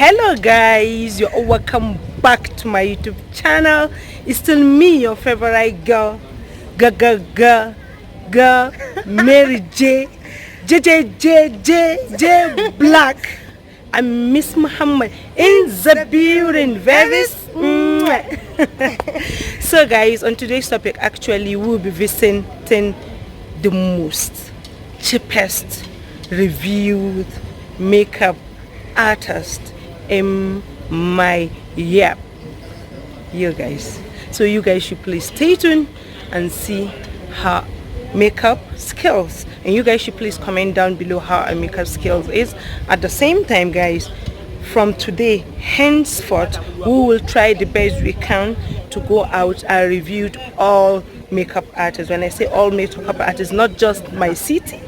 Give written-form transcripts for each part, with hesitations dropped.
Hello guys, you're welcome back to my YouTube channel. It's still me, your favorite girl, girl, Mary J Black. I'm Miss Muhammad in the building. Very so guys, on today's topic, actually we'll be visiting the most cheapest reviewed makeup artist in my year. You guys, so you guys should please stay tuned and see her makeup skills, and you guys should please comment down below how her makeup skills is. At the same time guys, from today henceforth we will try the best we can to go out and review all makeup artists. When I say all makeup artists, not just my city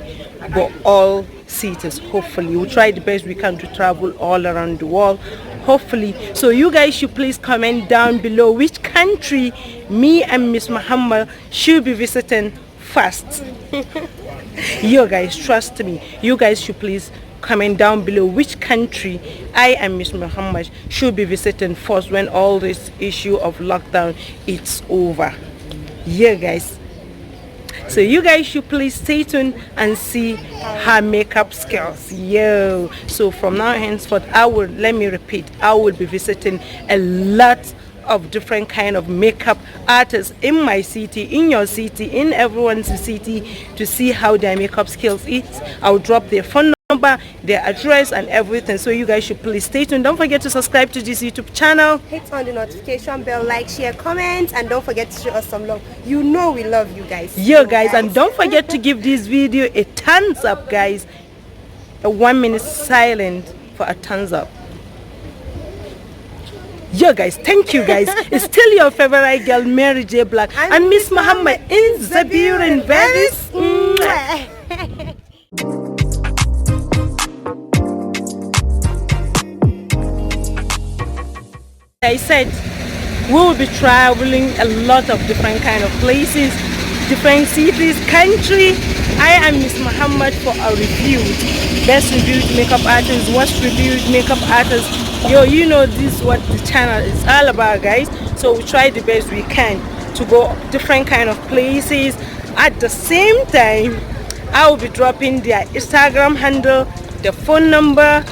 but all cities. Hopefully we'll try the best we can to travel all around the world, hopefully. So you guys should please comment down below which country me and Miss Muhammad should be visiting first. You guys, trust me, you guys should please comment down below which country I and Miss Muhammad should be visiting first when all this issue of lockdown is over. Yeah guys, so you guys should please stay tuned and see her makeup skills. So from now henceforth, let me repeat, I will be visiting a lot of different kind of makeup artists in my city, in your city, in everyone's city, to see how their makeup skills is. I'll drop their phone number, their address and everything, so you guys should please stay tuned. Don't forget to subscribe to this YouTube channel, hit on the notification bell, like, share, comment, and don't forget to show us some love. You know we love you guys. And don't forget to give this video a thumbs up guys. A 1 minute silent for a thumbs up. Yo guys, thank you guys. It's still your favorite girl Mary J Black and Miss Muhammad in the building. I said we will be traveling a lot of different kind of places, different cities, country. I am Miss Muhammad for a review, best reviewed makeup artist, worst reviewed makeup artist. You know this is what the channel is all about guys. So we try the best we can to go different kind of places. At the same time, I will be dropping their Instagram handle, the phone number,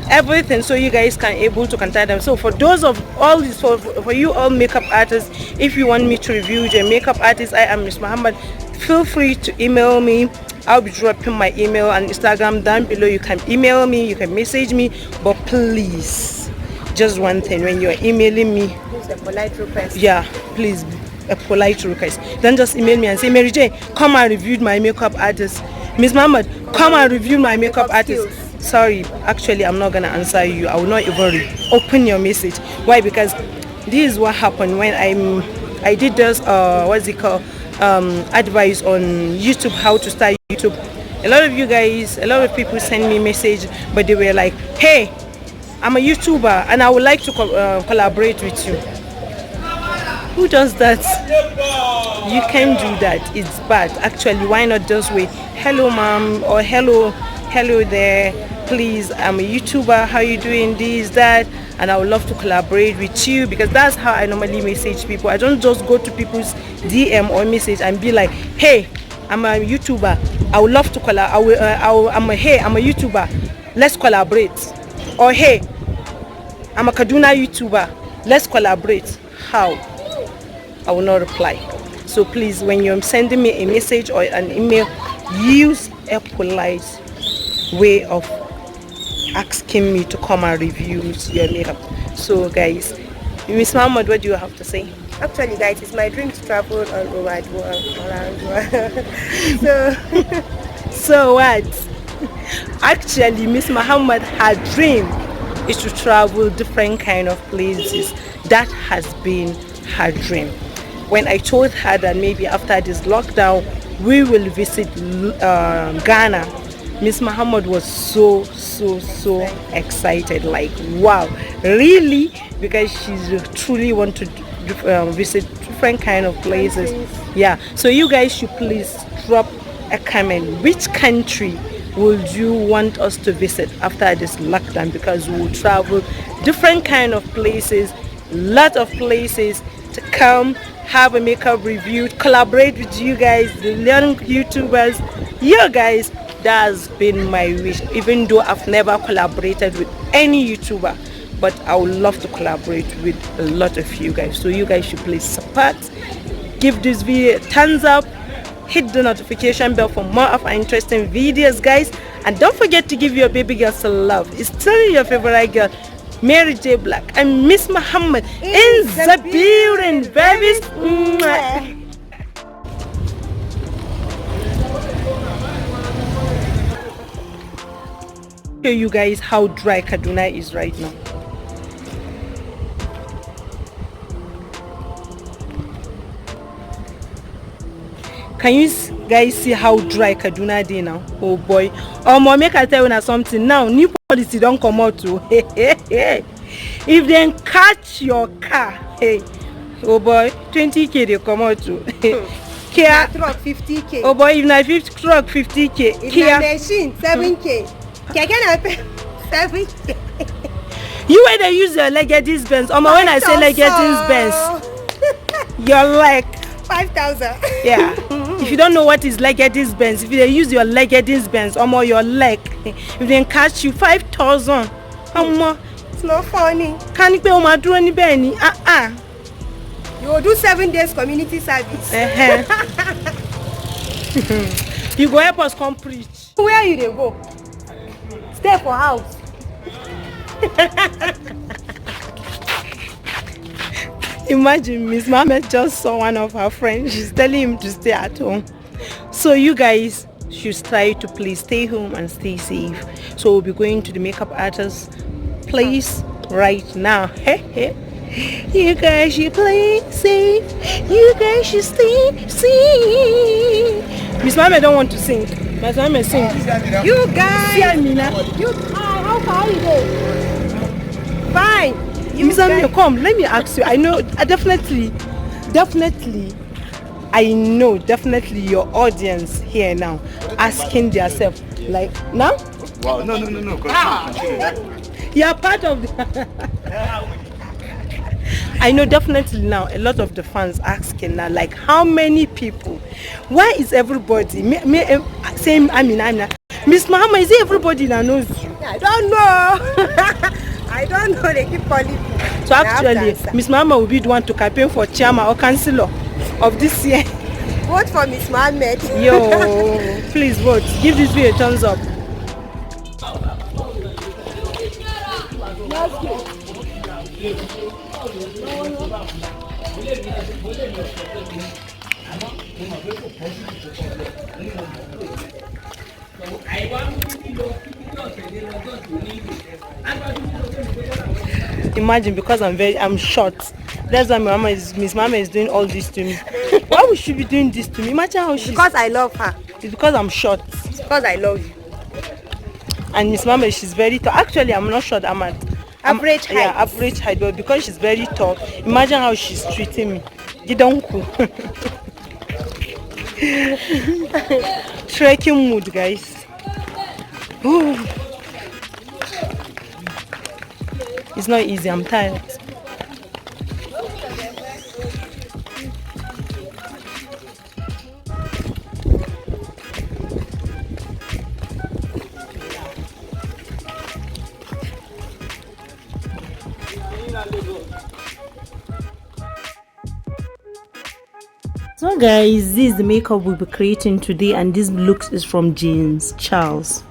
everything, so you guys can able to contact them. So for those of all this, for you all makeup artists, if you want me to review the makeup artist, I am Miss Muhammad, feel free to email me. I'll be dropping my email and Instagram down below. You can email me, you can message me, but please, just one thing, when you're emailing me, please a polite request. Yeah, please, a polite request. Don't just email me and say, Mary J, come and review my makeup artist. Miss Muhammad, come and review my makeup artist. Sorry, actually I'm not gonna answer you. I will not even open your message. Why? Because this is what happened when I did this what's it called, advice on YouTube, how to start YouTube. A lot of you guys, a lot of people send me message, but they were like, hey, I'm a YouTuber and I would like to collaborate with you. Who does that? You can't do that. It's bad. Actually, why not just wait? Hello mom, or hello there, please, I'm a YouTuber, how you doing, this, that, and I would love to collaborate with you, because that's how I normally message people. I don't just go to people's DM or message and be like, hey, I'm a YouTuber, I would love to collaborate. Hey, I'm a YouTuber, let's collaborate. Or hey, I'm a Kaduna YouTuber, let's collaborate. How? I will not reply. So please, when you're sending me a message or an email, use a polite way of asking me to come and review your makeup. So guys, Miss Muhammad, what do you have to say? Actually guys, it's my dream to travel all over the world. So what? Actually Miss Muhammad, her dream is to travel different kind of places. That has been her dream. When I told her that maybe after this lockdown we will visit Ghana, Miss Muhammad was so excited, like wow, really, because she's truly want to visit different kind of places. Yeah, so you guys should please drop a comment which country would you want us to visit after this lockdown? Because we will travel different kind of places, lot of places to come have a makeup review, collaborate with you guys, the young YouTubers. You guys, that's been my wish, even though I've never collaborated with any YouTuber, but I would love to collaborate with a lot of you guys. So you guys should please support, give this video a thumbs up, hit the notification bell for more of our interesting videos, guys, and don't forget to give your baby girl some love. It's still your favorite girl, Mary J. Black, and Miss Muhammad in the building, babies. Show you guys how dry Kaduna is right now. Can you guys see how dry Kaduna is now? Oh boy. Mom, make I tell you something now. New policy don't come out too. If they catch your car, hey, oh boy, 20k they come out too. Kia truck 50k. Oh boy, if na 50 truck 50k. If na machine 7k. Keke na 7k. You when they use your Legacy Benz, when I say Legacy Benz, you're like 5,000. Yeah. If you don't know what is Legacy Benz, if they use your Legacy Benz, your leg, if they catch you 5,000, it's not funny. Can you pay do any penny? You will do 7 days community service. You go help us come preach. Where you they go? Stay for house. Imagine Miss Mohammed just saw one of her friends. She's telling him to stay at home. So you guys should try to please stay home and stay safe. So we'll be going to the makeup artist place right now. You guys should play safe. You guys should stay safe. Miss Mohammed don't want to sing. Miss Mohammed sing. You guys. You how far are you going? Fine. Miss Mohammed, come. Let me ask you. I know definitely. I know definitely your audience here now asking themselves like now. Wow, no. Continue. You're part of the. I know definitely now a lot of the fans asking now like how many people, why is everybody saying I'm Miss Muhammad, is it everybody that knows you? I don't know. I don't know, they keep calling me. So actually Miss Muhammad will be the one to campaign for chairman or councillor of this year. Vote for Miss Muhammad. Yo, please vote. Give this video a thumbs up. Imagine, because I'm short. That's why Miss Mama is doing all this to me. Why would she be doing this to me? Imagine how she's. Because I love her. It's because I'm short. It's because I love you. And Miss Mama, she's very tall. Actually, I'm not short. I'm average height. Yeah, average height. But because she's very tall, imagine how she's treating me. Gidonku. Trekking mood, guys. Ooh. It's not easy. I'm tired. So guys, this is the makeup we'll be creating today, and this looks is from James Charles.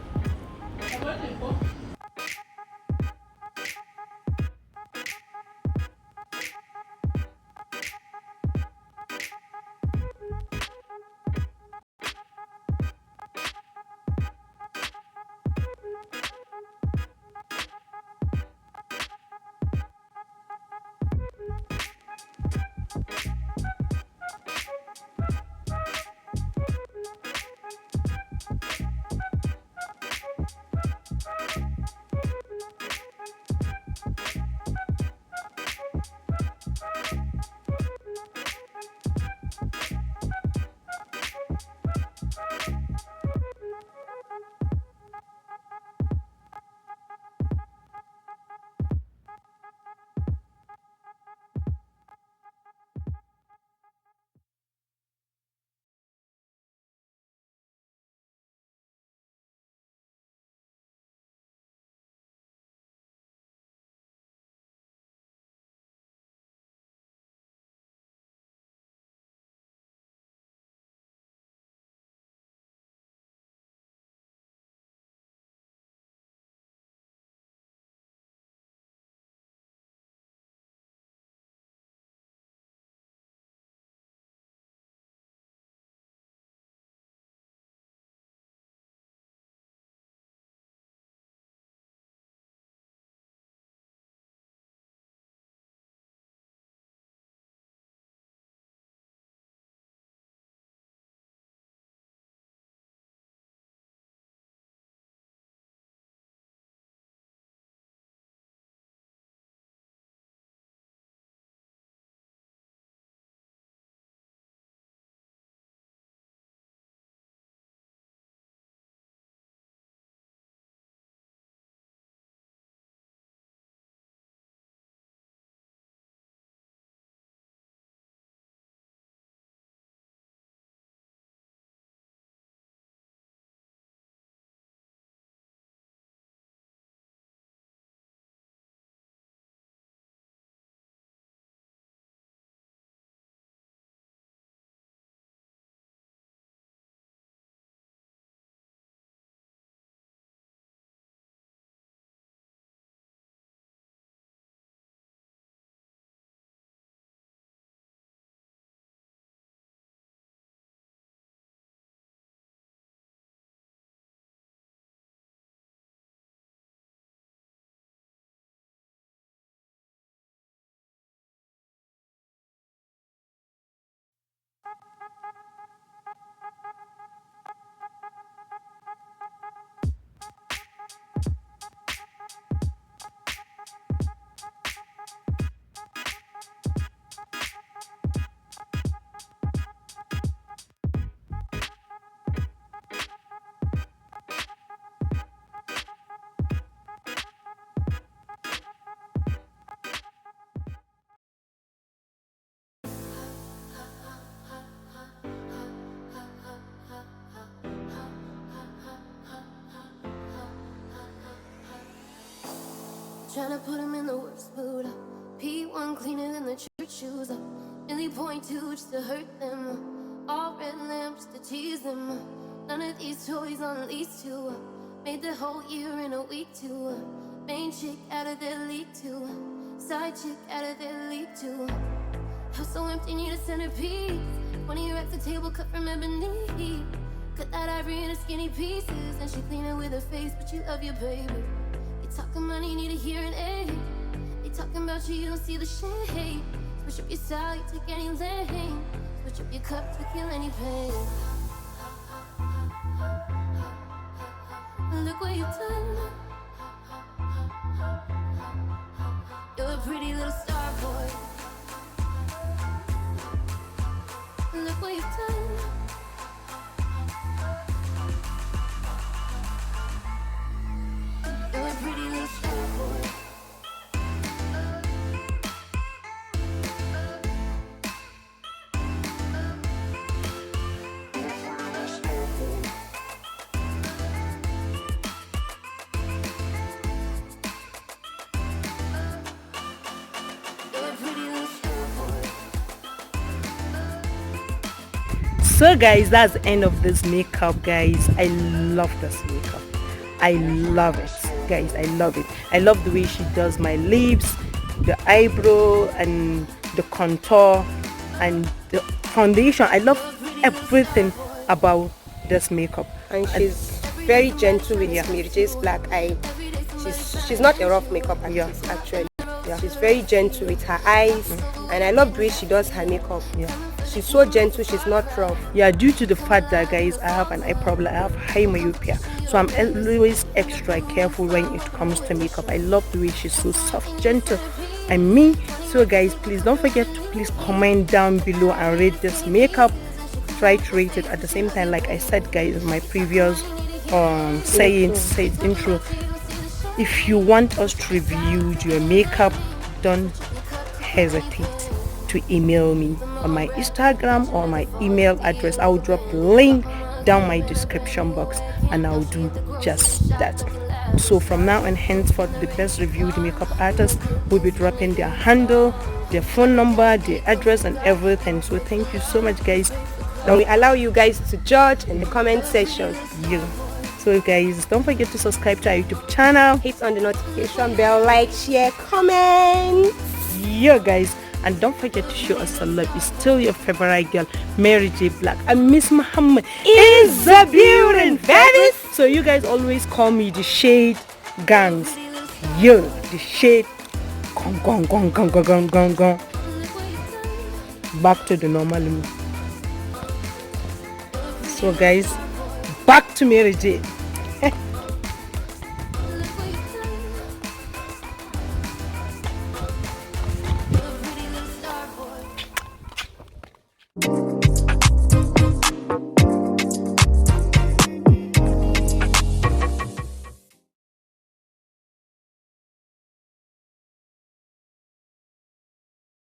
Trying to put him in the worst mood. P1 cleaner than the church shoes. Really point to just to hurt them. All red lamps to tease them. None of these toys on lease to. Made the whole year in a week too. Main chick out of their league too. Side chick out of their league too. House so empty, need a centerpiece. 20 racks of table cut from ebony. Cut that ivory into skinny pieces. And she clean it with her face, but you love your baby. You talking money, need a hearing aid. They talking about you, you don't see the shade. Switch up your style, you take any lane. Switch up your cup to kill any pain. Look what you've done. You're a pretty little star boy. Look what you've done. You're a pretty little star boy. So guys, that's the end of this makeup, guys. I love this makeup. I love it, guys. I love it. I love the way she does my lips, the eyebrow, and the contour, and the foundation. I love everything about this makeup. And she's very gentle with Mary J's black eye. She's not a rough makeup artist, actually. She's very gentle with her eyes, and I love the way she does her makeup. She's so gentle, she's not rough. Due to the fact that, guys, I have an eye problem, I have high myopia, so I'm always extra careful when it comes to makeup. I love the way she's so soft, gentle, and me. So guys, please don't forget to please comment down below and rate this makeup. Try to rate it at the same time, like I said, guys, in my previous intro. If you want us to review your makeup, don't hesitate to email me on my Instagram or my email address. I'll drop the link down my description box, and I'll do just that. So from now and henceforth, the best reviewed makeup artists will be dropping their handle, their phone number, their address, and everything. So thank you so much, guys. And we allow you guys to judge in the comment section. So guys, don't forget to subscribe to our YouTube channel. Hit on the notification bell, like, share, comment. Guys, and don't forget to show us some love. It's still your favorite girl, Mary J Black, and Miss Muhammad is the building, baby. So you guys always call me the Shade Gangs. The Shade gong. Back to the normal me. So guys, back to Mary J.